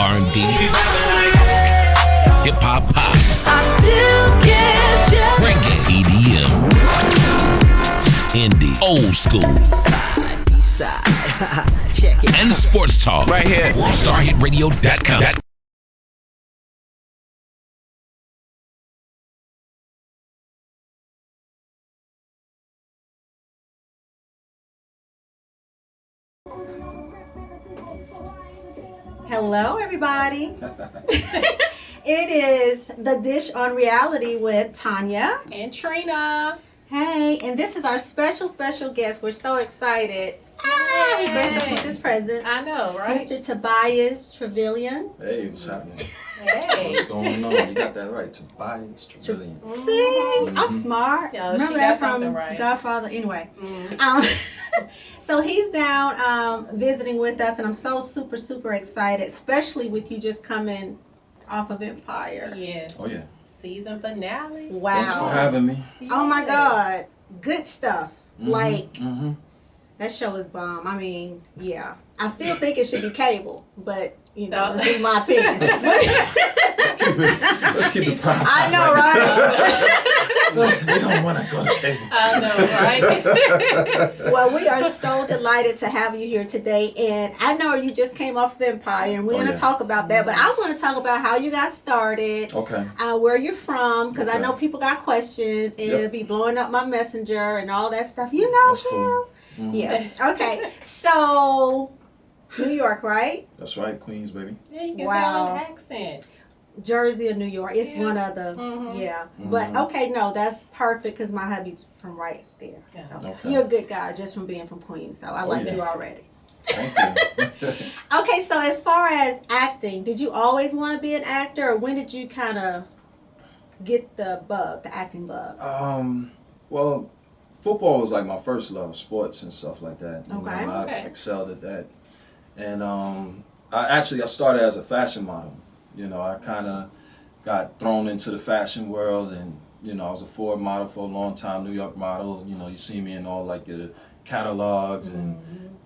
R&B, hip hop, pop, I still get you. reggae, EDM, indie, old school, Side. Check it. and sports talk. Right here. WorldStarHitRadio.com. Hello, everybody. It is The Dish on Reality with Tanya and Trina. Hey, and this is our special guest. We're so excited. He graced us with this present. I know, right? Mr. Tobias Truvillion. Hey, what's happening? Hey. What's going on? You got that right. Tobias Truvillion. See, I'm smart. Yeah, Remember she that got from something right. Godfather? Anyway. So he's down visiting with us, and I'm so super excited, especially with you just coming off of Empire. Yes. Oh, yeah. Season finale. Wow. Thanks for having me. Oh my God. Good stuff. Like, Mm-hmm. that show is bomb. I mean, yeah. I still think it should be cable, but, you know, No. this is my opinion. Let's keep it prime time. I know, right? We don't want to go to cable. I know, right? Well, we are so delighted to have you here today. And I know you just came off of Empire, and we're going to talk about that. But I want to talk about how you got started, Okay. where you're from, because I Okay. know people got questions, and Yep. it'll be blowing up my messenger and all that stuff. You know, That's cool. Kim? Yeah. Okay. So, New York, right? That's right, Queens, baby. Yeah, you can Wow. tell an accent. Jersey or New York. It's Yeah. one of the, yeah. But okay, no, that's perfect because my hubby's from right there. Yeah. So Okay. you're a good guy just from being from Queens. So I like yeah. you already. Thank you. Okay, so as far as acting, did you always want to be an actor, or when did you kind of get the bug, the acting bug? Well, football was like my first love, sports and stuff like that. You Okay. know, I Okay. excelled at that. And I started as a fashion model. You know, I kind of got thrown into the fashion world, and you know, I was a Ford model for a long time, New York model. You know, you see me in all like the catalogs and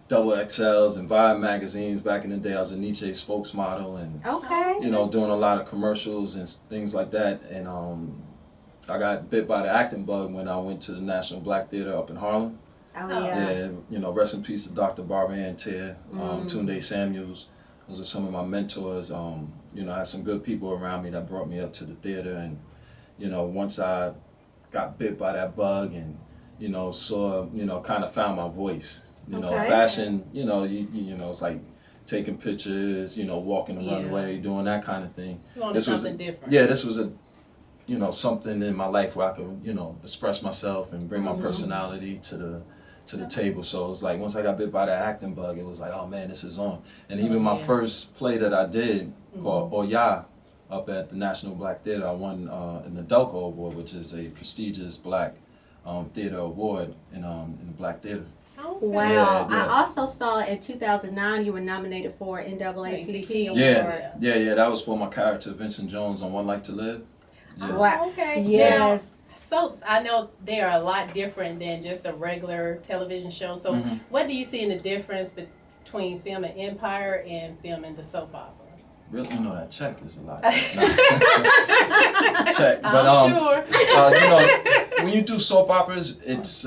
double XLs and Vibe magazines. Back in the day, I was a Nietzsche spokesmodel, and Okay. you know, doing a lot of commercials and things like that. And I got bit by the acting bug when I went to the National Black Theater up in Harlem. Oh Oh. yeah. Yeah, you know, rest in peace to Dr. Barbara Ann Tear, Tunde Samuels. Those are some of my mentors. You know, I had some good people around me that brought me up to the theater, and you know, once I got bit by that bug and you know, saw, you know, kind of found my voice. You know, Okay. fashion. You know, you know, it's like taking pictures. You know, walking the Yeah. runway, doing that kind of thing. You wanted This was something different. Yeah, this was a, you know, something in my life where I could, you know, express myself and bring my personality to the table. So it was like once I got bit by that acting bug, it was like, oh man, this is on. And even my first play that I did called Oya up at the National Black Theater, I won an Adelco Award, which is a prestigious black theater award in the Black Theater. Okay. Wow. Yeah, yeah. I also saw in 2009 you were nominated for NAACP award. Yeah, that was for my character Vincent Jones on One Life to Live. Yeah. Wow. Okay. Yes. Now, soaps, I know they are a lot different than just a regular television show. So what do you see in the difference between filming Empire and filming the soap opera? Really, you know that check is a lot. Check, but I'm sure. you know, when you do soap operas, it's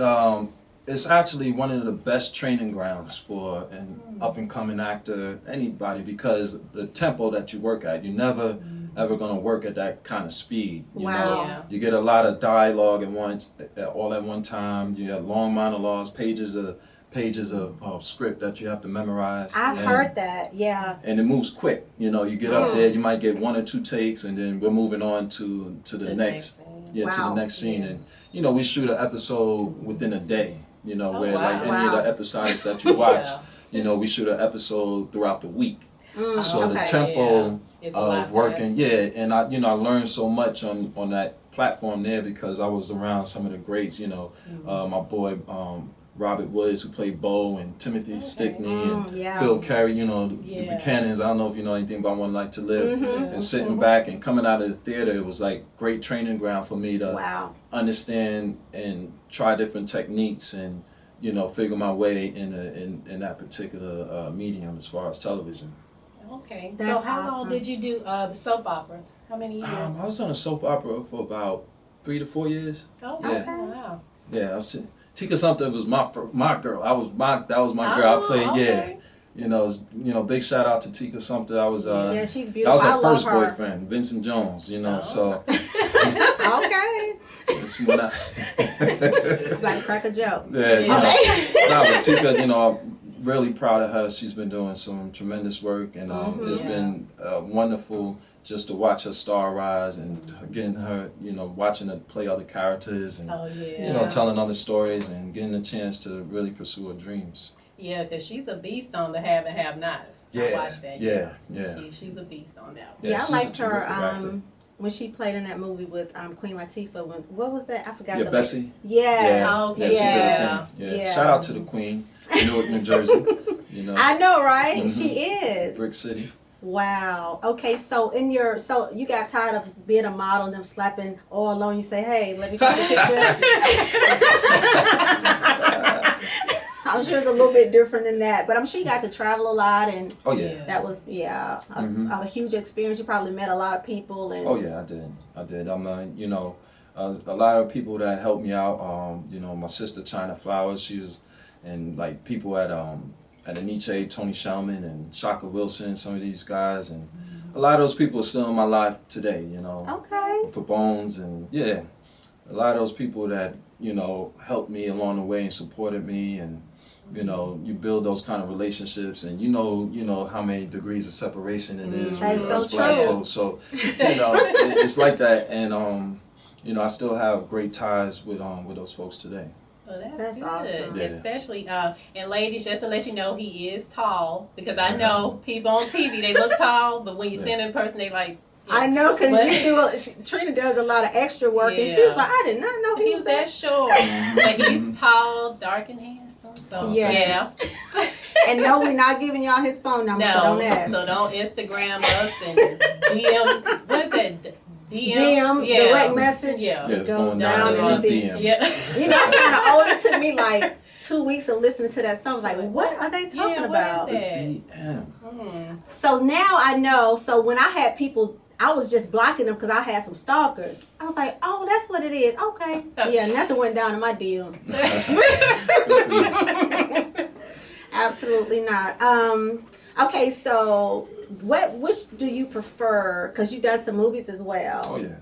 actually one of the best training grounds for an up and coming actor, anybody, because the tempo that you work at, you're never ever gonna work at that kind of speed. You Wow. know, Yeah. you get a lot of dialogue all at one time. You have long monologues, pages of script that you have to memorize. I've And- heard that. Yeah. and it moves quick. You know, you get up there, you might get 1 or 2 takes, and then we're moving on to the next, scene. to Wow. the next scene. Yeah. And you know, we shoot an episode within a day. You know, Oh, where wow. like any of Wow. the episodes that you watch, Yeah. you know, we shoot an episode throughout the week. So the okay. tempo It's a lot of working, faster. and I learned so much on that platform there because I was around some of the greats. You know, my boy. Robert Woods, who played Bo, and Timothy Stickney, and yeah. Phil Carey, you know, the Yeah. Buchanans. I don't know if you know anything about One Life to Live. Mm-hmm. And sitting back and coming out of the theater, it was like great training ground for me to Wow. understand and try different techniques and, you know, figure my way in that particular medium as far as television. Okay. So That's how long awesome. did you do the soap operas? How many years? I was on a soap opera for about 3 to 4 years. Oh, yeah. okay. Wow. Yeah, I was, Tika Sumpter was my girl. That was my girl. I played okay. big shout out to Tika Sumpter. Yeah, she's That beautiful. was I her love first her. boyfriend, Vincent Jones. So Okay. it's when I, About to crack a joke. yeah, Okay. but Tika, I'm really proud of her. She's been doing some tremendous work, and it's been wonderful just to watch her star rise and getting her, watching her play other characters and telling other stories and getting a chance to really pursue her dreams. Yeah, because she's a beast on the have and have nots. I watched that. Yeah. She's a beast on that one. Yeah, I she's a liked her terrific actor. when she played in that movie with Queen Latifah. What was that? I forgot. Yeah, Bessie. Yes. Yeah. Okay. She did Yes. a thing. Yeah. Yeah. Shout out to the Queen, Newark, New Jersey. I know, right? Mhm. She is. Brick City. Wow. Okay, so you got tired of being a model and them slapping all on you. Say, hey, let me take a picture. I'm sure it's a little bit different than that, but I'm sure you got to travel a lot, and Oh yeah. that was a huge experience. You probably met a lot of people, and Oh yeah, I did. I'm a lot of people that helped me out. My sister China Flowers, she was, and like people at Aniche, Tony Shelman and Shaka Wilson, some of these guys, and a lot of those people are still in my life today. Okay. For Bones, and a lot of those people that helped me along the way and supported me, and you build those kind of relationships, and you know how many degrees of separation it is That's with so us black true. folks. So it's like that, and I still have great ties with those folks today. Well, That's good. awesome. Yeah. Especially, and ladies, just to let you know, he is tall. Because I know people on TV, they look tall, but when you see him in person, they like. I know, because But- Trina does a lot of extra work, and she was like, I did not know He was that short, but he's tall, dark, and handsome. So Yes. yeah. And no, we're not giving y'all his phone number, so don't ask. So don't Instagram us and DM. What is that? DM, direct message. Yeah. It's goes going down down in the DM. Yeah. You know, kind of old. It took me like 2 weeks of listening to that song. I was like, what are they talking Yeah, what about? is that? DM. So now I know. So when I had people, I was just blocking them because I had some stalkers. I was like, oh, that's what it is. Okay. Yeah, nothing went down in my DM. Absolutely not. Okay, so which do you prefer? Because you've done some movies as well. Oh yeah.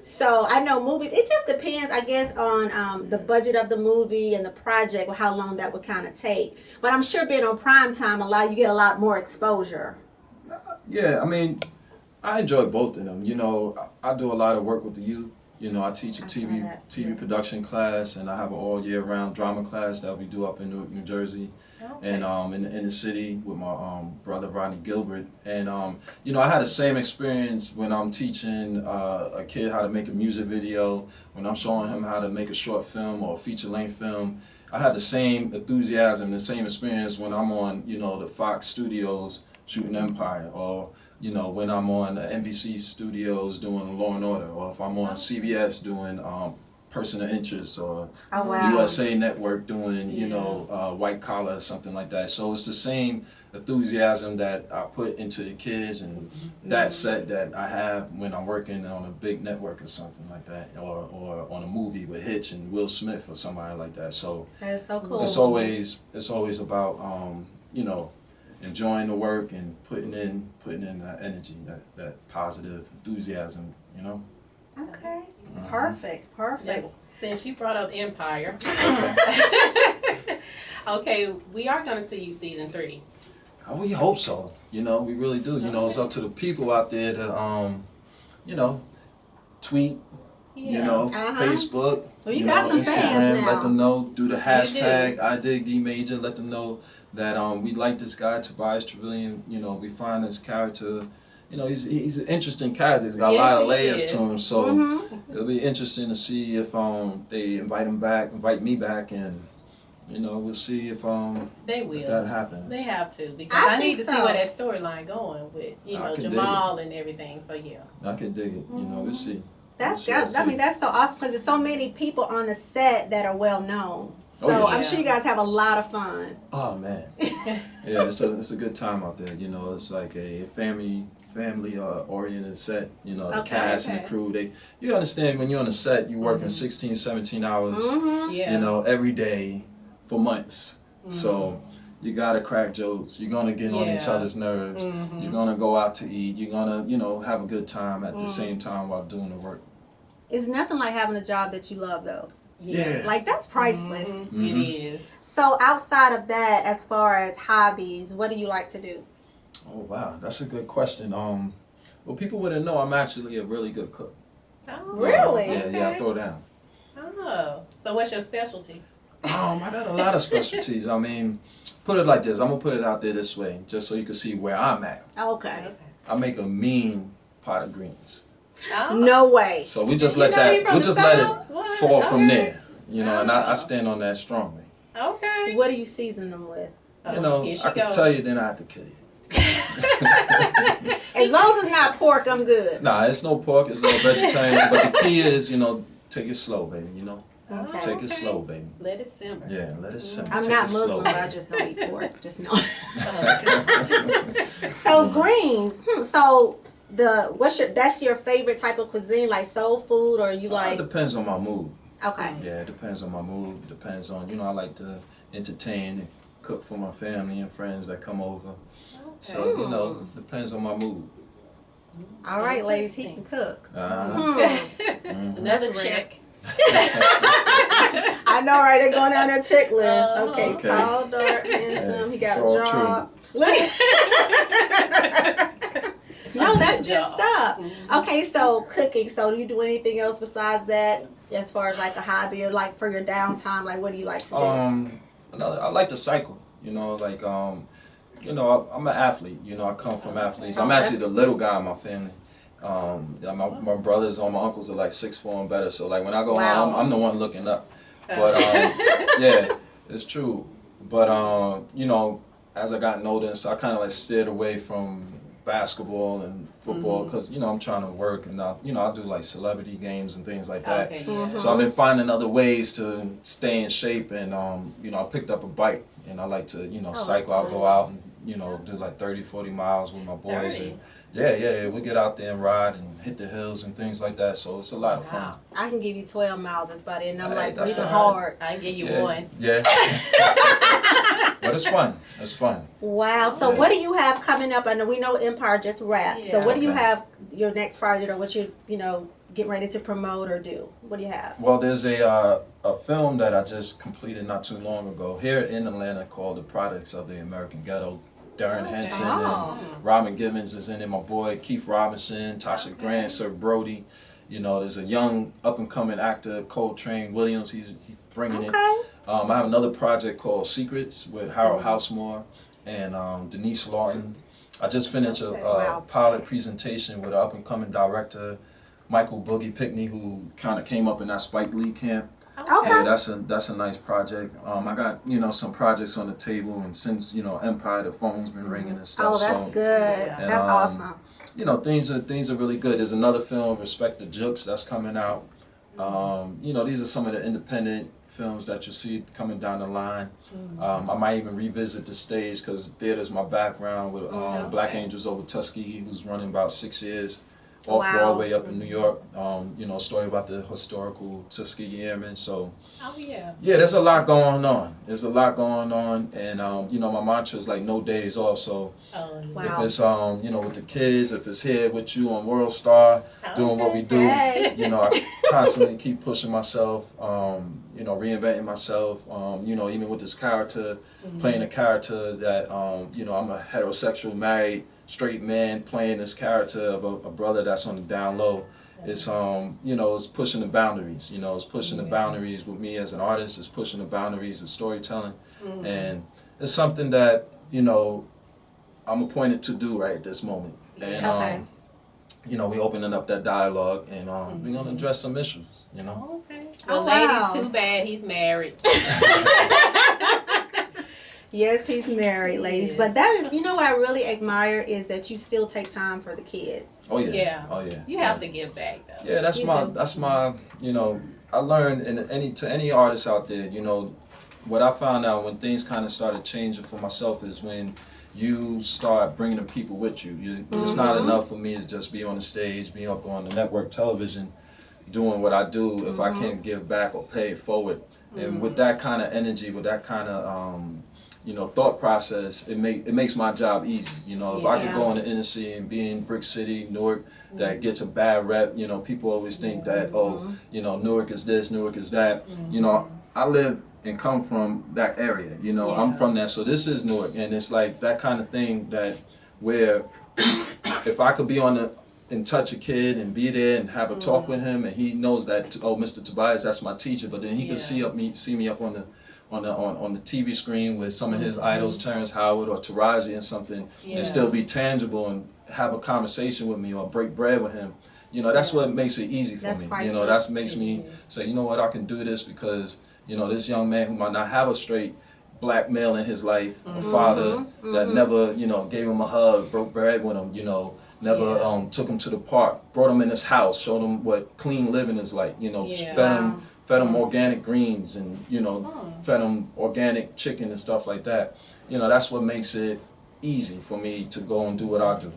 So I know movies, it just depends, I guess, on the budget of the movie and the project, or how long that would kind of take. But I'm sure being on prime time you get a lot more exposure. Yeah, I mean, I enjoy both of them. I do a lot of work with the youth. I teach a I saw TV that. production class, and I have an all year round drama class that we do up in Newark, New Jersey, Okay. and in the city with my brother Rodney Gilbert. And I had the same experience when I'm teaching a kid how to make a music video, when I'm showing him how to make a short film or a feature length film. I had the same enthusiasm, the same experience when I'm on the Fox Studios shooting Empire, or when I'm on the NBC Studios doing Law and Order, or if I'm on CBS doing Person of Interest, or Oh, wow. USA Network doing White Collar or something like that. So it's the same enthusiasm that I put into the kids and that set that I have when I'm working on a big network or something like that, or on a movie with Hitch and Will Smith or somebody like that. So That's so cool. it's always about enjoying the work and putting in that energy, that positive enthusiasm, Okay. Perfect. Yes. Since you brought up Empire. Okay, we are going to see you season 3. We hope so. We really do. It's up to the people out there to, tweet, Facebook. Well, you got some Instagram, fans now. let them know, do the hashtag, I dig D Major, let them know that we like this guy, Tobias Truvillion. We find this character, he's an interesting character. He's got a lot of layers to him, so it'll be interesting to see if they invite me back, and we'll see if They will. if that happens. They have to, because I need to think see so. where that storyline going with, I can dig Jamal and everything. So yeah. I can dig it. We'll see. That's Shall good. I see. mean, that's so awesome because there's so many people on the set that are well known. So yeah. I'm sure you guys have a lot of fun. Oh man, yeah, it's a good time out there. You know, it's like a family oriented set. You know, the Okay, cast and the crew. You understand when you're on the set, you're working 16, 17 hours. Mm-hmm. Yeah. You know, every day for months. So you gotta crack jokes. You're gonna get on each Yeah. other's nerves. You're gonna go out to eat. You're gonna, have a good time at the same time while doing the work. It's nothing like having a job that you love, though. Yeah. Like, that's priceless. It is. So outside of that, as far as hobbies, what do you like to do? Oh wow, that's a good question. Well, people wouldn't know I'm actually a really good cook. Oh, Really? Yeah, I throw down. Oh, so what's your specialty? I got a lot of specialties. I mean, put it like this. I'm gonna put it out there this way, just so you can see where I'm at. Okay. I make a mean pot of greens. Oh. No way. So we just You let know he that. from We the just let South? it What? fall from Okay. there. And I Oh. stand on that strongly. Okay. What do you season them with? Here she I can goes. tell you, then I have to kill you. As long as it's not pork, I'm good. Nah, it's no pork. It's no vegetarian. But the key is, take it slow, baby. Okay. Take it slow, baby. Let it simmer. Yeah, let it simmer. I'm Take not it slow, Muslim, but I baby. just don't eat pork. Just know. So greens. So that's your favorite type of cuisine, like soul food, or you It like? depends on my mood. Okay. Yeah, it depends on my mood. It depends on, I like to entertain and cook for my family and friends that come over. So, depends on my mood. All right, ladies, he can cook. Another That's check. I know, right? They're going down their checklist. Okay, Okay. tall, dark, handsome. He got It's all a job. No, that's good stuff. Okay, so cooking. So do you do anything else besides that, as far as like a hobby or like for your downtime? Like, what do you like to do? I like to cycle. I'm an athlete. I come from athletes. I'm actually the little guy in my family. My brothers or my uncles are like 6'4" and better. So like when I go home, I'm the one looking up. But yeah, it's true. But as I gotten older, so I kind of like steered away from basketball and football because I'm trying to work and I do like celebrity games and things like that. Okay, yeah. So I've been finding other ways to stay in shape and I picked up a bike and I like to cycle. I'll go out and do like 30, 40 miles with my boys. 30? And yeah, we get out there and ride and hit the hills and things like that. So it's a lot of fun. Wow. I can give you 12 miles. That's about it. And I'm Hey, like that's breathing all right. hard. I give you Yeah, one. yeah. But it's fun. It's fun. Wow. So what do you have coming up? I know we know Empire just wrapped. So Yeah. what do you Okay. have your next project or what you getting ready to promote or do? What do you have? Well, there's a film that I just completed not too long ago here in Atlanta called The Products of the American Ghetto. Darren Henson Oh. and Robin Givens is in it. My boy Keith Robinson, Tasha Grant, Sir Brody. There's a young up-and-coming actor, Coltrane Williams. He's bringing it. Okay. I have another project called Secrets with Harold Housemore and Denise Lawton. I just finished a Wow. pilot presentation with an up-and-coming director, Michael Boogie Pickney, who kind of came up in that Spike Lee camp. Okay. Yeah, that's a nice project. I got some projects on the table, and since Empire, the phone's been ringing and stuff. Oh, that's so, good. And, That's awesome. things are really good. There's another film, Respect the Jukes, that's coming out. These are some of the independent films that you see coming down the line. I might even revisit the stage because theater's my background with Black Angels Over Tuskegee, who's running about 6 years off Wow. Broadway up in New York. A story about the historical Tuskegee Airmen. So Oh yeah. yeah, there's a lot going on. And my mantra is like no days off. So Oh, Wow. if it's with the kids, if it's here with you on World Star, doing what we do, Hey. I constantly keep pushing myself, reinventing myself, even with this character, playing a character that, I'm a heterosexual, married, straight man playing this character of a brother that's on the down low. It's, it's pushing the boundaries, it's pushing the boundaries with me as an artist, it's pushing the boundaries of storytelling. And it's something that, I'm appointed to do right at this moment. And, Okay. we opening up that dialogue and we're going to address some issues, Okay. Well, Oh, wow. ladies, too bad he's married. Yes, he's married, ladies. Yeah. But that is, you know what I really admire is that you still take time for the kids. Oh yeah. Yeah. Oh yeah. You have to give back though. Yeah, that's You my do. that's my you know, I learned to any artist out there, you know, what I found out when things kind of started changing for myself is when you start bringing the people with you. It's not enough for me to just be on the stage, be up on the network television, doing what I do if I can't give back or pay it forward. And with that kind of energy, with that kind of you know, thought process, it makes my job easy. You know, if I could go in the inner city and be in Brick City, Newark, that gets a bad rep. You know, people always think that, oh, you know, Newark is this, Newark is that. You know, I live and come from that area. You know, I'm from that, so this is Newark, and it's like that kind of thing that where if I could be in touch a kid and be there and have a talk with him, and he knows that, oh, Mr. Tobias, that's my teacher, but then he could see me up on the TV screen with some of his idols, Terrence Howard or Taraji and something, and still be tangible and have a conversation with me or break bread with him. You know, that's what makes it easy for That's me. priceless. You know, that makes me say, you know what, I can do this because, you know, this young man who might not have a straight black male in his life, a father that never, you know, gave him a hug, broke bread with him, you know, never took him to the park, brought him in his house, showed him what clean living is like, you know, fed him organic greens and, you know, fed him organic chicken and stuff like that. You know, that's what makes it easy for me to go and do what I do.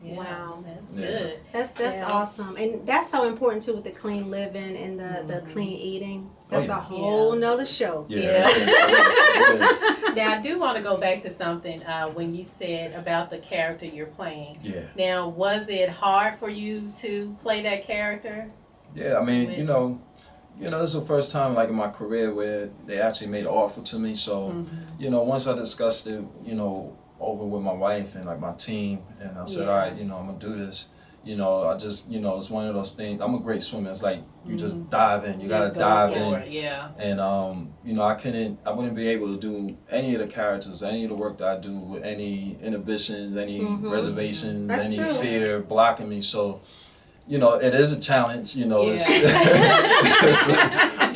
Yeah, Wow. That's good. That's awesome, and that's so important too with the clean living and the clean eating. That's a whole nother show. Yeah. Now I do want to go back to something when you said about the character you're playing. Yeah. Now, was it hard for you to play that character? Yeah, I mean, you know, this is the first time like in my career where they actually made an offer to me. So, you know, once I discussed it, you know, over with my wife and like my team, and I said, all right, you know, I'm gonna do this. You know, I just, you know, it's one of those things. I'm a great swimmer. It's like you just dive in. You gotta dive in. Yeah. And you know, I wouldn't be able to do any of the characters, any of the work that I do with any inhibitions, any reservations, That's any true. fear blocking me. So, you know, it is a challenge. You know, it's,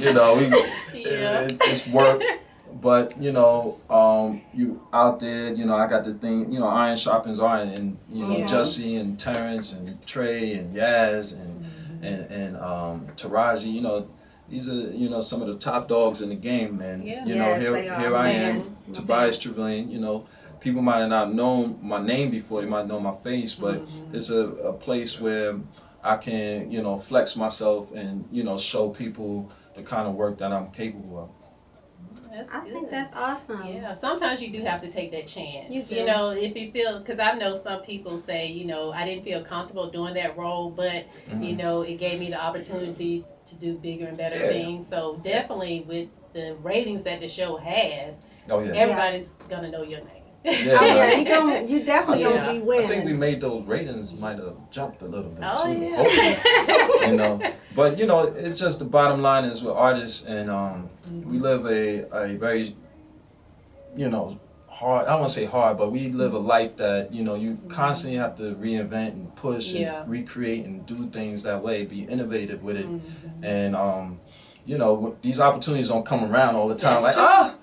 you know, it's work. But, you know, you out there, you know, I got the thing, you know, iron sharpens iron, and, you know, Jussie and Terrence and Trey and Yaz and Taraji, you know, these are, you know, some of the top dogs in the game, and, you know, here I am, Tobias Truvillion, you know, people might have not known my name before, they might know my face, but it's a place where I can, you know, flex myself and, you know, show people the kind of work that I'm capable of. I think that's awesome. Yeah, sometimes you do have to take that chance. You do. You know, if you feel, because I know some people say, you know, I didn't feel comfortable doing that role, but, you know, it gave me the opportunity to do bigger and better things. So definitely with the ratings that the show has, everybody's going to know your name. You definitely gonna be winning. I think we made those ratings might have jumped a little bit Oh, too. yeah. You know, but you know, it's just the bottom line is we're artists, and we live a very, you know, hard. I don't want to say hard, but we live a life that, you know, you constantly have to reinvent and push and recreate and do things that way. Be innovative with it, and you know, these opportunities don't come around all the time. Like,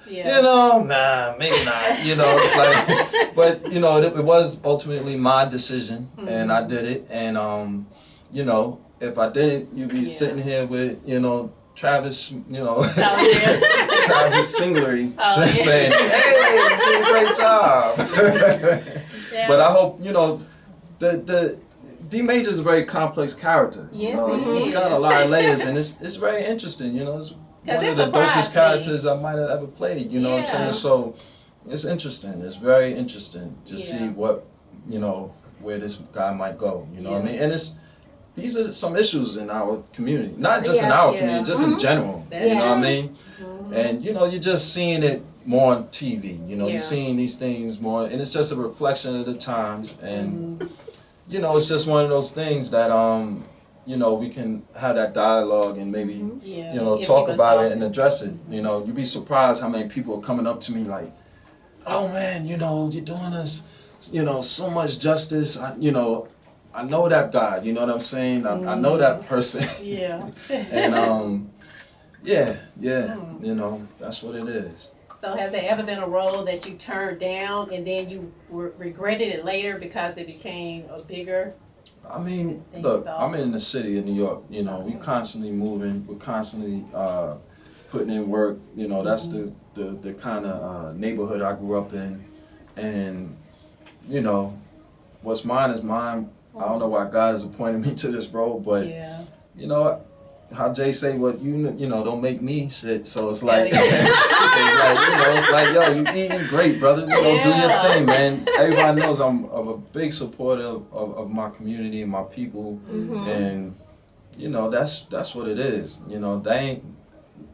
you know, nah, maybe not. You know, it's like, but you know, it was ultimately my decision, and I did it. And you know, if I didn't, you'd be sitting here with, you know, Travis, you know, Travis Singlery saying, "Hey, you did a great job." But I hope, you know, the D Major's a very complex character. Yes, he's got a lot of layers, and it's very interesting. You know, it's one of the dopest characters I might have ever played. You know what I'm saying? So it's interesting. It's very interesting to see what, you know, where this guy might go. You know what I mean? And these are some issues in our community, not just in our community, just in general. You know what I mean? And you know, you're just seeing it more on TV. You know, you're seeing these things more, and it's just a reflection of the times. And you know, it's just one of those things that you know, we can have that dialogue and maybe you know, talk about it and address it. You know, you'd be surprised how many people are coming up to me like, "Oh man, you know, you're doing us, you know, so much justice. You know, I know that guy. You know what I'm saying? I know that person." And you know, that's what it is. So has there ever been a role that you turned down and then you regretted it later because it became a bigger? I mean, Than look, you thought? I'm in the city of New York. You know, we constantly moving. We're constantly putting in work. You know, that's the kind of neighborhood I grew up in, and you know, what's mine is mine. I don't know why God has appointed me to this role, but Yeah. you know how Jay say, "What you know, don't make me shit." So it's like, Yeah. it's like, yo, you eating great, brother. You know, do your Yeah. thing, man. Everybody knows I'm a big supporter of my community and my people, and you know, that's what it is. You know,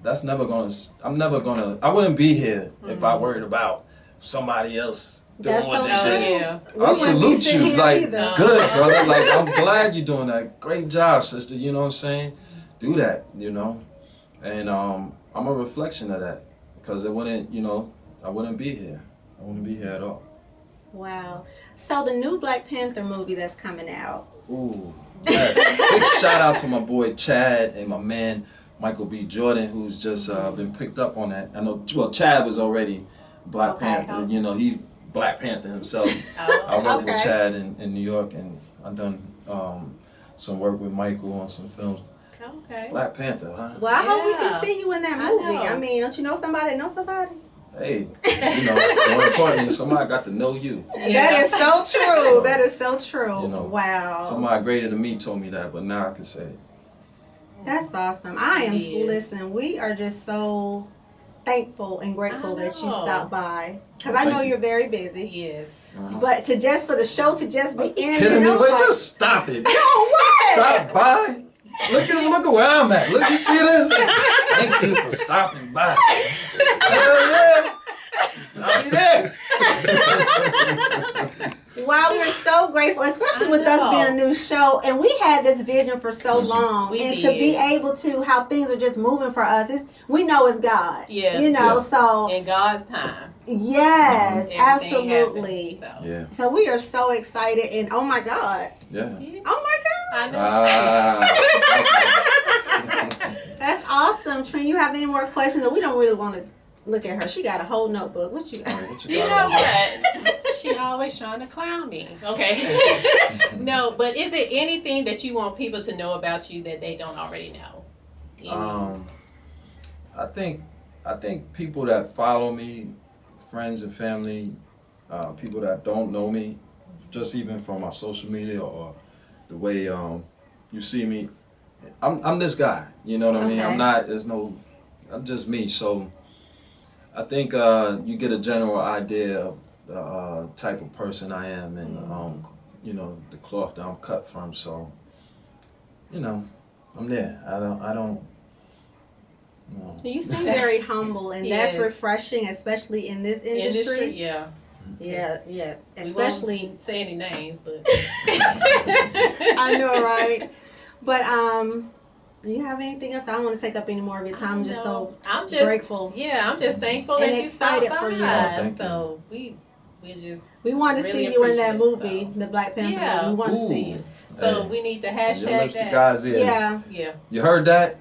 that's never gonna. I wouldn't be here if I worried about somebody else. That's Doing so this true. shit. Yeah. We I wouldn't be salute sitting you, here like, either. good, brother. Like, I'm glad you're doing that. Great job, sister. You know what I'm saying? Do that, you know? And I'm a reflection of that. Because it wouldn't, I wouldn't be here. I wouldn't be here at all. Wow. So the new Black Panther movie that's coming out. Ooh. Yes. Big shout out to my boy Chad and my man Michael B. Jordan, who's just been picked up on that. I know, well, Chad was already Black Okay. Panther. You know, he's Black Panther himself. I worked with Chad in New York, and I've done some work with Michael on some films. Okay. Black Panther, huh? Well, I hope we Yeah. can see you in that I movie. know. I mean, don't you know somebody that knows somebody? Hey, more importantly, somebody got to know you. That is so true. That is so true. You know, wow. Somebody greater than me told me that, but now I can say it. That's awesome. I am, Yeah. listen, we are just so thankful and grateful that you know. stopped by. Because Well, I know thank you. you're very busy. Yes. But for the show to just be ending. Kidding me? I was Wait, like, just stop it. no, what? Stop by. Look at where I'm at. Look, you see this? Thank you for stopping by. Hell yeah. I'll be there. Wow, we're so grateful, especially with us being a new show. And we had this vision for so long. We and did. to be able to, how things are just moving for us, we know it's God. Yeah. You know, Yeah. so In God's time. yes, Everything absolutely. happens, so. Yeah, So we are so excited. And oh my God. yeah. Oh my God. I know. That's awesome. Trin, you have any more questions? We don't really want to look at her. She got a whole notebook. What you got? What you You got know on there? what? She always trying to clown me. Okay. No, but is it anything that you want people to know about you that they don't already know? I think people that follow me, friends and family, people that don't know me, just even from my social media or the way you see me, I'm this guy. You know what I mean? Okay. I'm just me. So I think you get a general idea of the type of person I am, and the cloth that I'm cut from. So I'm there. I don't. You seem very humble, and Yes. that's refreshing, especially in this industry. Yeah. Yeah. We Especially, won't say any names, but I know, right? But do you have anything else? I don't want to take up any more of your time. I'm just so I'm just grateful. Yeah, I'm just thankful And that you stopped excited by. for you. Thank So we just We want to really see you in that appreciate it, movie, the Black Panther Yeah. movie. We want to see Ooh. you. so Hey. we need to Your hashtag lips to that. God's ears. Yeah. Yeah. You heard that?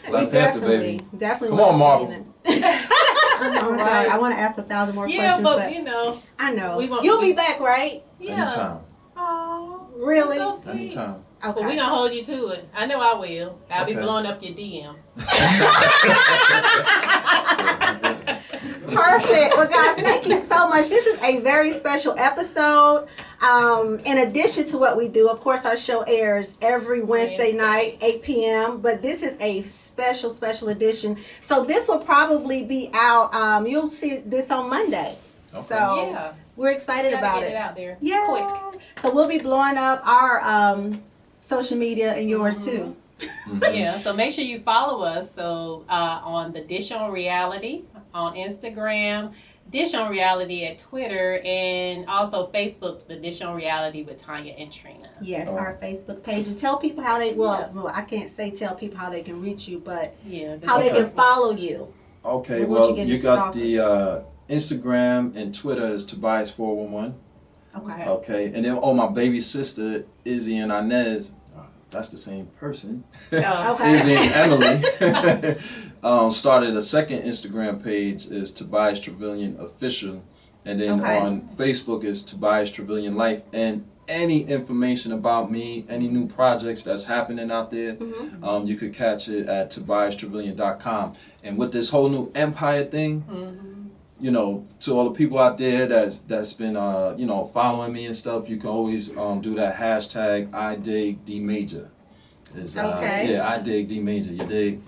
Black We Panther, baby. definitely Come on, want Marvel. to see them. Oh my God, I want to ask 1,000 more Yeah, questions, but but I know. we won't- You'll be back, right? Yeah. Anytime. Aw, Really? so sweet. Anytime. Okay. But we gonna hold you to it. I know I will. I'll be Okay. blowing up your DM. Perfect. Well, guys, thank you so much. This is a very special episode. In addition to what we do, of course, our show airs every Wednesday night, 8 p.m. But this is a special edition. So this will probably be out. You'll see this on Monday. Okay. So Yeah. we're excited Gotta about get it. it out there. Yeah. Quick. So we'll be blowing up our social media and yours too. Yeah, so make sure you follow us. So on the Dish on Reality on Instagram, Dish on Reality at Twitter, and also Facebook, the Dish on Reality with Tanya and Trina. Yes, Oh. our Facebook page. And tell people how they well, I can't say tell people how they can reach you, but Yeah. how they Okay. can follow you. Okay, Where would well, you get you the got the Instagram and Twitter is Tobias411. Okay. Okay. Okay, and then my baby sister Izzy and Inez, that's the same person. Oh. Okay. His name Emily. Started a second Instagram page is Tobias Truvillion Official. And then Okay. on Facebook is Tobias Truvillion Life. And any information about me, any new projects that's happening out there, you could catch it at tobiastruvillion.com. And with this whole new empire thing, you know, to all the people out there that's been you know, following me and stuff, you can always do that hashtag I dig D Major. Okay. Yeah, I dig D Major. You dig?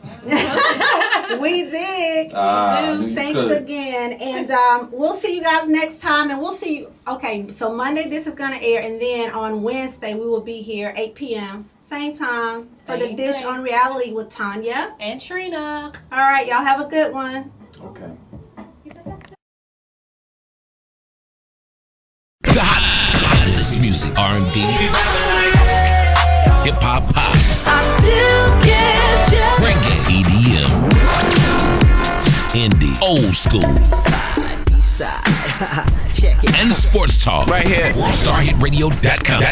We dig. I knew you Thanks could. again. And we'll see you guys next time. And we'll see you. Okay, so Monday this is going to air. And then on Wednesday we will be here 8 p.m. Same time for the Same Dish place. on Reality with Tanya. And Trina. All right, y'all have a good one. Okay. The hottest music, R&B, hip hop, pop, I still get jealous. reggae, EDM, indie, old school, Side, B-side. Check it. and sports talk. Right here. WorldStarHitRadio.com.